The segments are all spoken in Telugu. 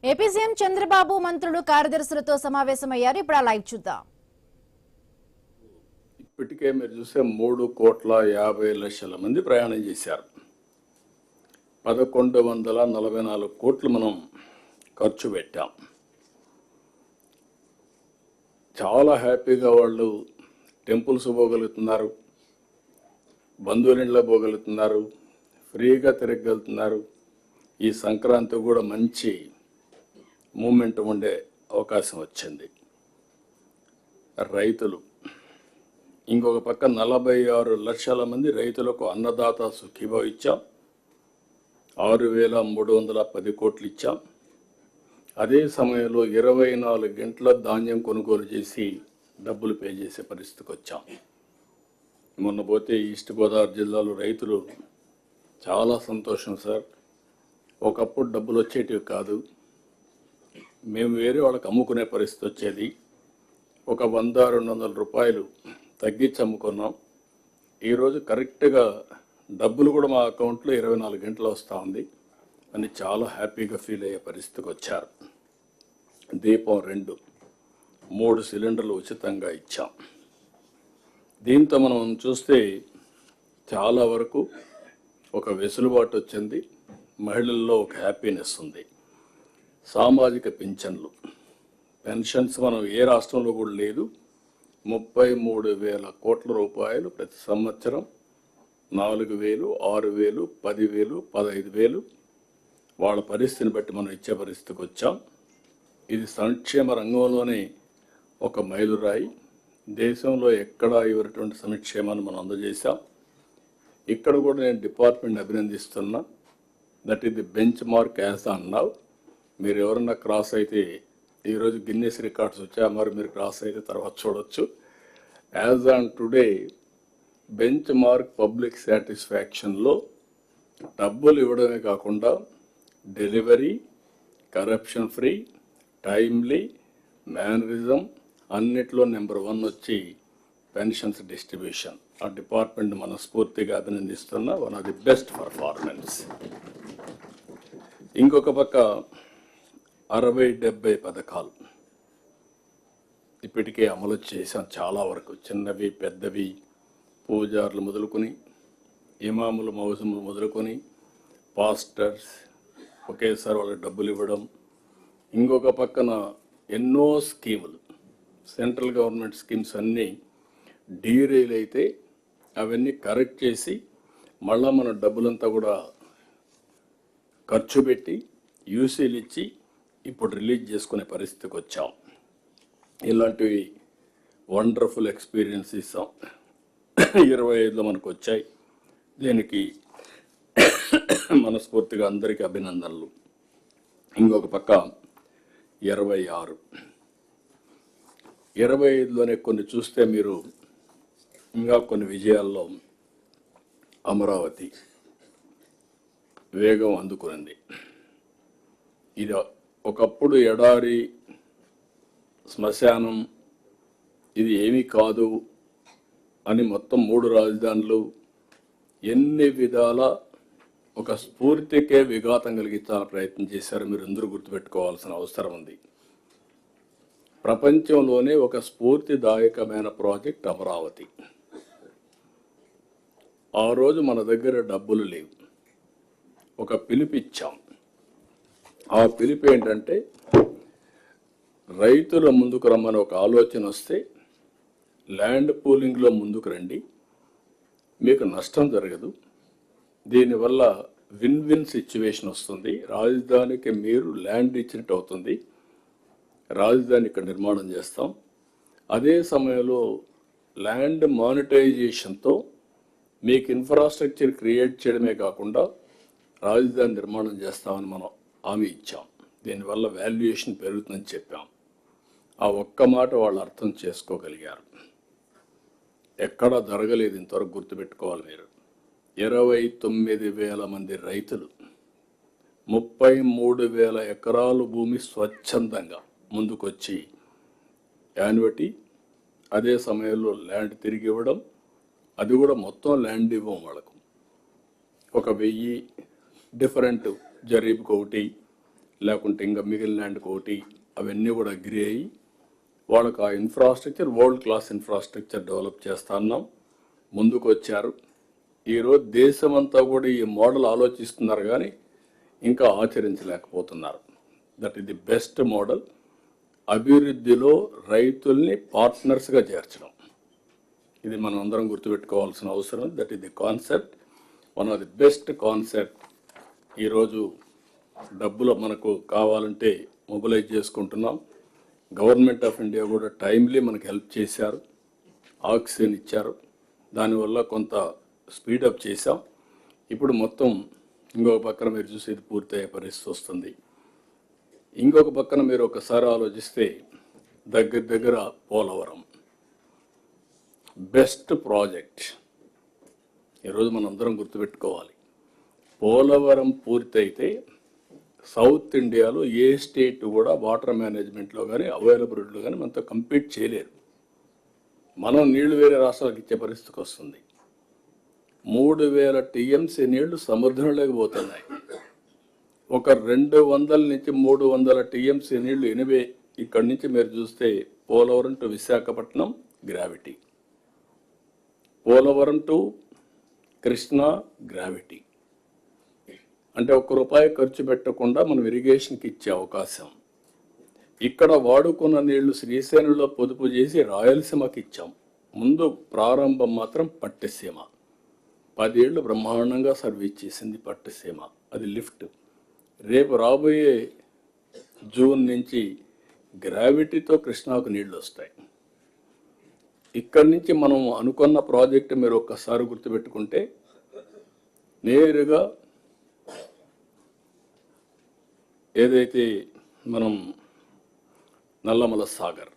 ఏపీ సీఎం చంద్రబాబు మంత్రులు కార్యదర్శులతో సమావేశమయ్యారు. ఇప్పుడు ఆ లైవ్ చూద్దాం. ఇప్పటికే మీరు చూసే 3,50,00,000 మంది ప్రయాణం చేశారు. 1144 కోట్లు మనం ఖర్చు పెట్టాం. చాలా హ్యాపీగా వాళ్ళు టెంపుల్స్ పోగలుగుతున్నారు, బంధువులింట్లో పోగలుగుతున్నారు, ఫ్రీగా తిరగలుగుతున్నారు. ఈ సంక్రాంతి కూడా మంచి మూమెంట్ ఉండే అవకాశం వచ్చింది. రైతులు ఇంకొక పక్క 46 లక్షల మంది రైతులకు అన్నదాత సుఖీభావ ఇచ్చాం. 6,310 కోట్లు ఇచ్చాం. అదే సమయంలో 24 గంటల ధాన్యం కొనుగోలు చేసి డబ్బులు పే చేసే పరిస్థితికి వచ్చాం. మొన్న పోతే ఈస్ట్ గోదావరి జిల్లాలో రైతులు చాలా సంతోషం సార్, ఒకప్పుడు డబ్బులు వచ్చేటివి కాదు, మేము వేరే వాళ్ళకి అమ్ముకునే పరిస్థితి వచ్చేది, ఒక 100-200 రూపాయలు తగ్గించి అమ్ముకున్నాం. ఈరోజు కరెక్ట్గా డబ్బులు కూడా మా అకౌంట్లో 24 గంటలు వస్తూ ఉంది అని చాలా హ్యాపీగా ఫీల్ అయ్యే పరిస్థితికి వచ్చారు. దీపం 2, 3 సిలిండర్లు ఉచితంగా ఇచ్చాం. దీంతో మనం చూస్తే చాలా వరకు ఒక వెసులుబాటు వచ్చింది, మహిళల్లో ఒక హ్యాపీనెస్ ఉంది. సామాజిక పింఛన్లు, పెన్షన్స్ మనం ఏ రాష్ట్రంలో కూడా లేదు. 33,000 కోట్ల రూపాయలు ప్రతి సంవత్సరం 4,000, 6,000, 10,000, 15,000 వాళ్ళ పరిస్థితిని బట్టి మనం ఇచ్చే పరిస్థితికి వచ్చాం. ఇది సంక్షేమ రంగంలోనే ఒక మైలురాయి. దేశంలో ఎక్కడా ఇవ్వనటువంటి సంక్షేమాన్ని మనం అందజేశాం. ఇక్కడ కూడా నేను డిపార్ట్మెంట్ అభినందిస్తున్నా. That is the benchmark as on now. మీరు ఎవరన్నా క్రాస్ అయితే ఈరోజు గిన్నెస్ రికార్డ్స్ వచ్చా, మరి మీరు క్రాస్ అయితే తర్వాత చూడొచ్చు. As on today benchmark public సాటిస్ఫాక్షన్లో డబ్బులు ఇవ్వడమే కాకుండా delivery, corruption free, timely, mannerism అన్నిట్లో నెంబర్ 1 వచ్చి పెన్షన్స్ డిస్ట్రిబ్యూషన్. ఆ డిపార్ట్మెంట్ మనస్ఫూర్తిగా అభినందిస్తున్న one of the best performance. ఇంకొక పక్క 60-70 పథకాలు ఇప్పటికే అమలు చేశాం. చాలా వరకు చిన్నవి పెద్దవి, పూజారులు మొదలుకొని, ఇమాములు మౌజములు మొదలుకొని, పాస్టర్స్ ఒకేసారి వాళ్ళకి డబ్బులు ఇవ్వడం. ఇంకొక పక్కన ఎన్నో స్కీములు, సెంట్రల్ గవర్నమెంట్ స్కీమ్స్ అన్నీ డీరైల్ అయితే అవన్నీ కరెక్ట్ చేసి మళ్ళా మన డబ్బులంతా కూడా ఖర్చు పెట్టి యూసీలు ఇచ్చి ఇప్పుడు రిలీజ్ చేసుకునే పరిస్థితికి వచ్చాం. ఇలాంటివి వండర్ఫుల్ ఎక్స్పీరియన్స్ ఇస్తాం. 25లో మనకు వచ్చాయి. దీనికి మనస్ఫూర్తిగా అందరికీ అభినందనలు. ఇంకొక పక్క 26, 25లోనే కొన్ని చూస్తే మీరు ఇంకా కొన్ని విజయాల్లో అమరావతి వేగం అందుకునింది. ఇది ఒకప్పుడు ఎడారి శ్మశానం, ఇది ఏమీ కాదు అని మొత్తం 3 రాజధానులు ఎన్ని విధాల ఒక స్ఫూర్తికే విఘాతం కలిగించాలని ప్రయత్నం చేశారు. మీరు అందరూ గుర్తుపెట్టుకోవాల్సిన అవసరం ఉంది. ప్రపంచంలోనే ఒక స్ఫూర్తిదాయకమైన ప్రాజెక్ట్ అమరావతి. ఆ రోజు మన దగ్గర డబ్బులు లేవు, ఒక పిలుపిచ్చాం. ఆ పిలుపు ఏంటంటే రైతుల ముందుకు రమ్మని ఒక ఆలోచన వస్తే ల్యాండ్ పూలింగ్లో ముందుకు రండి, మీకు నష్టం జరగదు, దీనివల్ల విన్ విన్ సిచ్యువేషన్ వస్తుంది, రాజధానికి మీరు ల్యాండ్ ఇచ్చినట్టు అవుతుంది, రాజధాని ఇక్కడ నిర్మాణం చేస్తాం, అదే సమయంలో ల్యాండ్ మానిటైజేషన్తో మీకు ఇన్ఫ్రాస్ట్రక్చర్ క్రియేట్ చేయడమే కాకుండా రాజధాని నిర్మాణం చేస్తామని మనం హామీ ఇచ్చాం. దీనివల్ల వాల్యుయేషన్ పెరుగుతుందని చెప్పాం. ఆ ఒక్క మాట వాళ్ళు అర్థం చేసుకోగలిగారు. ఎక్కడా జరగలేదు ఇంతవరకు, గుర్తుపెట్టుకోవాలి మీరు. 29,000 మంది రైతులు 33,000 ఎకరాలు భూమి స్వచ్ఛందంగా ముందుకొచ్చి యాన్యుటీ, అదే సమయంలో ల్యాండ్ తిరిగి ఇవ్వడం, అది కూడా మొత్తం ల్యాండ్ ఇవ్వం వాళ్ళకు. ఒక 1000 డిఫరెంట్ జరీబ్కి ఒకటి, లేకుంటే ఇంకా మిగిలిన ల్యాండ్కి ఒకటి, అవన్నీ కూడా అగ్రి అయ్యి వాళ్ళకి ఆ infrastructure world class infrastructure develop చేస్తా ఉన్నాం. ముందుకు వచ్చారు. ఈరోజు దేశమంతా కూడా ఈ మోడల్ ఆలోచిస్తున్నారు కానీ ఇంకా ఆచరించలేకపోతున్నారు. That is the best model. అభివృద్ధిలో రైతుల్ని పార్ట్నర్స్గా చేర్చడం, ఇది మనం అందరం గుర్తుపెట్టుకోవాల్సిన అవసరం. That is the concept, one of the best concept. ఈరోజు డబ్బులు మనకు కావాలంటే మొబిలైజ్ చేసుకుంటున్నాం. గవర్నమెంట్ ఆఫ్ ఇండియా కూడా టైమ్లీ మనకు హెల్ప్ చేశారు, ఆక్సిజన్ ఇచ్చారు. దానివల్ల కొంత స్పీడప్ చేశాం. ఇప్పుడు మొత్తం ఇంకొక పక్కన మీరు చూసి ఇది పూర్తయ్యే పరిస్థితి వస్తుంది. ఇంకొక పక్కన మీరు ఒకసారి ఆలోచిస్తే దగ్గర పోలవరం బెస్ట్ ప్రాజెక్ట్. ఈరోజు మనం అందరం గుర్తుపెట్టుకోవాలి, పోలవరం పూర్తయితే సౌత్ ఇండియాలో ఏ స్టేట్ కూడా వాటర్ మేనేజ్మెంట్లో కానీ అవైలబిలిటీలో కానీ మనతో కంపీట్ చేయలేరు. మనం నీళ్లు వేరే రాష్ట్రాలకు ఇచ్చే పరిస్థితికి వస్తుంది. 3000 టీఎంసీ నీళ్లు సముద్రంలోకి పోతున్నాయి. ఒక 200 నుంచి 300 టీఎంసీ నీళ్లు ఇక్కడి నుంచి మీరు చూస్తే Polavaram to Visakhapatnam gravity, Polavaram to Krishna gravity. అంటే ₹1 ఖర్చు పెట్టకుండా మనం ఇరిగేషన్కి ఇచ్చే అవకాశం. ఇక్కడ వాడుకున్న నీళ్లు శ్రీశైలంలో పొదుపు చేసి రాయలసీమకి ఇచ్చాం. ముందు ప్రారంభం మాత్రం పట్టిసీమ 10 ఏళ్ళు బ్రహ్మాండంగా సర్వీస్ చేసింది పట్టిసీమ, అది లిఫ్ట్. రేపు రాబోయే జూన్ నుంచి గ్రావిటీతో కృష్ణాకు నీళ్లు వస్తాయి. ఇక్కడి నుంచి మనం అనుకున్న ప్రాజెక్టు మీరు ఒక్కసారి గుర్తుపెట్టుకుంటే నేరుగా ఏదైతే మనం నల్లమల సాగర్,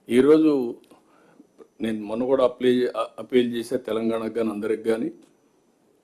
ఈరోజు నేను మొన్న కూడా అపీల్ చేసే తెలంగాణకు కానీ అందరికి కానీ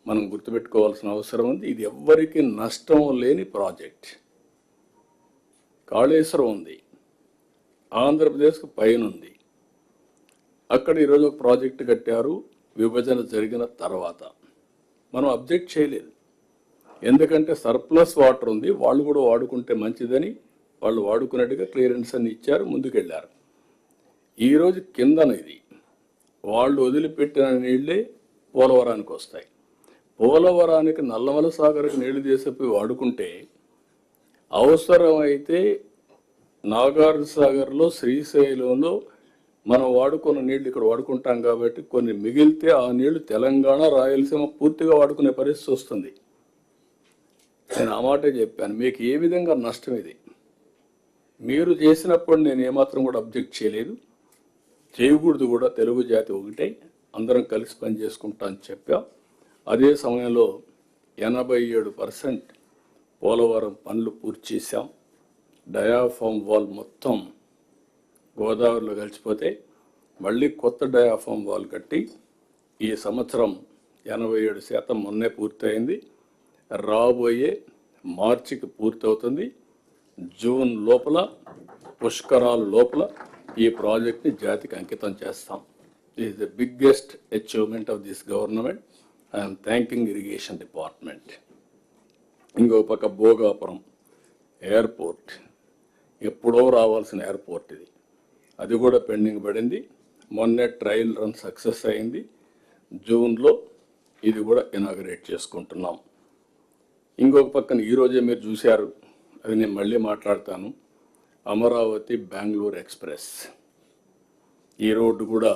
మనం గుర్తుపెట్టుకోవాల్సిన అవసరం ఉంది. ఇది ఎవ్వరికి నష్టం లేని ప్రాజెక్ట్. కాళేశ్వరం ఉంది, ఆంధ్రప్రదేశ్కు పైన ఉంది. అక్కడ ఈరోజు ఒక ప్రాజెక్టు కట్టారు. విభజన జరిగిన తర్వాత మనం అబ్జెక్ట్ చేయలేదు, ఎందుకంటే సర్ప్లస్ వాటర్ ఉంది, వాళ్ళు కూడా వాడుకుంటే మంచిదని వాళ్ళు వాడుకున్నట్టుగా క్లియరెన్స్ అని ఇచ్చారు, ముందుకెళ్ళారు. ఈరోజు కిందన ఇది వాళ్ళు వదిలిపెట్టిన నీళ్ళే పోలవరానికి వస్తాయి. పోలవరానికి నల్లమల సాగర్కి నీళ్లు తీసిపోయి వాడుకుంటే అవసరమైతే నాగార్జున సాగర్లో శ్రీశైలంలో మనం వాడుకున్న నీళ్లు ఇక్కడ వాడుకుంటాం కాబట్టి కొన్ని మిగిలితే ఆ నీళ్లు తెలంగాణ రాయలసీమ పూర్తిగా వాడుకునే పరిస్థితి వస్తుంది. నేను ఆ మాటే చెప్పాను. మీకు ఏ విధంగా నష్టం ఇది మీరు చేసినప్పుడు నేను ఏమాత్రం కూడా అబ్జెక్ట్ చేయలేదు, చేయకూడదు కూడా. తెలుగు జాతి ఒకటే, అందరం కలిసి పనిచేసుకుంటా అని చెప్పా. అదే సమయంలో 87% పోలవరం పనులు పూర్తి చేశాం. డయాఫామ్ వాల్ మొత్తం గోదావరిలో కలిసిపోతే మళ్ళీ కొత్త డయాఫామ్ వాల్ కట్టి ఈ సంవత్సరం 87% మొన్నే పూర్తయింది. రాబోయే మార్చికి పూర్తవుతుంది. జూన్ లోపల, పుష్కరాల లోపల ఈ ప్రాజెక్ట్ని జాతికి అంకితం చేస్తాం. This is the biggest achievement of this government. I'm thanking irrigation department. ఇంకొక పక్క భోగాపురం ఎయిర్పోర్ట్, ఎప్పుడో రావాల్సిన ఎయిర్పోర్ట్ ఇది, అది కూడా పెండింగ్ పడింది. మొన్నే ట్రయల్ రన్ సక్సెస్ అయింది. జూన్లో ఇది కూడా ఇనాగరేట్ చేసుకుంటున్నాం. ఇంకొక పక్కన ఈరోజే మీరు చూశారు, అది నేను మళ్ళీ మాట్లాడతాను, అమరావతి బెంగళూరు ఎక్స్ప్రెస్. ఈ రోడ్డు కూడా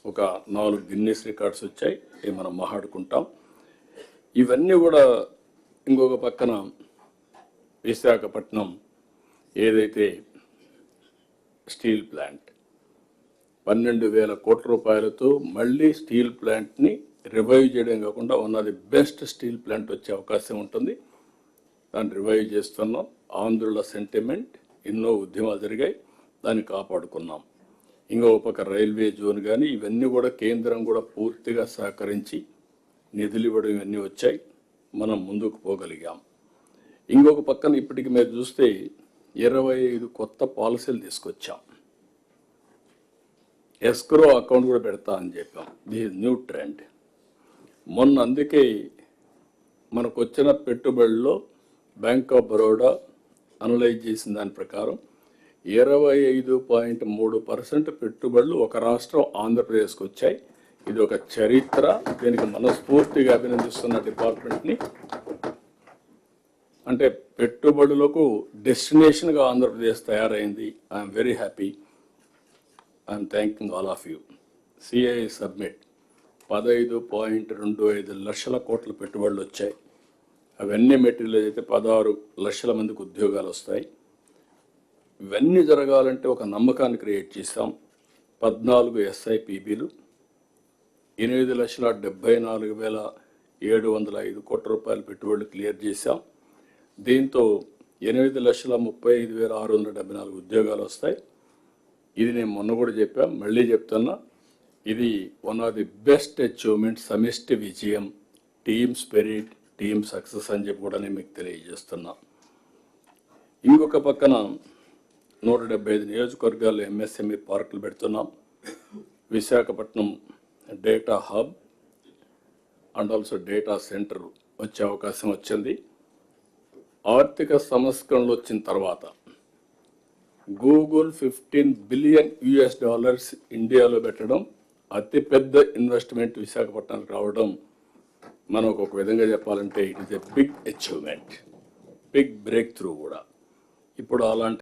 ఒక 4 గిన్నెస్ రికార్డ్స్ వచ్చాయి, ఇవి మనం మాట్లాడుకుంటాం. ఇవన్నీ కూడా ఇంకొక పక్కన విశాఖపట్నం ఏదైతే స్టీల్ ప్లాంట్ 12,000 కోట్ల రూపాయలతో మళ్ళీ స్టీల్ ప్లాంట్ని రివైవ్ చేయడం కాకుండా one of the best steel plant వచ్చే అవకాశం ఉంటుంది. దాన్ని రివైవ్ చేస్తున్నాం. ఆంధ్రుల సెంటిమెంట్, ఎన్నో ఉద్యమాలు జరిగాయి, దాన్ని కాపాడుకున్నాం. ఇంకొక పక్క రైల్వే జోన్ కానీ ఇవన్నీ కూడా కేంద్రం కూడా పూర్తిగా సహకరించి నిధులు ఇవ్వడం ఇవన్నీ వచ్చాయి, మనం ముందుకు పోగలిగాం. ఇంకొక పక్కన ఇప్పటికి మీరు చూస్తే 25 కొత్త పాలసీలు తీసుకొచ్చాం. ఎస్క్రో అకౌంట్ కూడా పెడతా అని చెప్పాం. This is new trend. మొన్న అందుకే మనకు వచ్చిన పెట్టుబడిలో బ్యాంక్ ఆఫ్ బరోడా అనలైజ్ చేసిన దాని ప్రకారం 25.3% పెట్టుబడులు ఒక రాష్ట్రం ఆంధ్రప్రదేశ్కి వచ్చాయి. ఇది ఒక చరిత్ర. దీనికి మనస్ఫూర్తిగా అభినందిస్తున్న డిపార్ట్మెంట్ని. అంటే పెట్టుబడులకు డెస్టినేషన్గా ఆంధ్రప్రదేశ్ తయారైంది. I'm very happy. I'm thanking all of you. CI submit 15.25 లక్షల కోట్ల పెట్టుబడులు వచ్చాయి. అవన్నీ మెటీరియల్ అయితే 16 లక్షల మందికి ఉద్యోగాలు వస్తాయి. ఇవన్నీ జరగాలంటే ఒక నమ్మకాన్ని క్రియేట్ చేశాం. 14 SIPBలు, 8,74,705 కోట్ల రూపాయల పెట్టుబడులు క్లియర్ చేశాం. దీంతో 8,35,674 ఉద్యోగాలు వస్తాయి. ఇది నేను మొన్న కూడా చెప్పాం, మళ్ళీ చెప్తున్నా, ఇది one of the best achievement, సమిష్టి విజయం, టీమ్ స్పిరిట్, టీమ్ సక్సెస్ అని చెప్పి కూడా నేను మీకు తెలియజేస్తున్నా. ఇంకొక పక్కన 175 నియోజకవర్గాల్లో MSME పార్కులు పెడుతున్నాం. Visakhapatnam data hub and also data centre వచ్చే అవకాశం వచ్చింది. ఆర్థిక సంస్కరణలు వచ్చిన తర్వాత గూగుల్ $15 బిలియన్ ఇండియాలో పెట్టడం, అతిపెద్ద ఇన్వెస్ట్మెంట్ విశాఖపట్నానికి రావడం, మనం ఒక విధంగా చెప్పాలంటే it is a big achievement, big break కూడా. ఇప్పుడు అలాంటి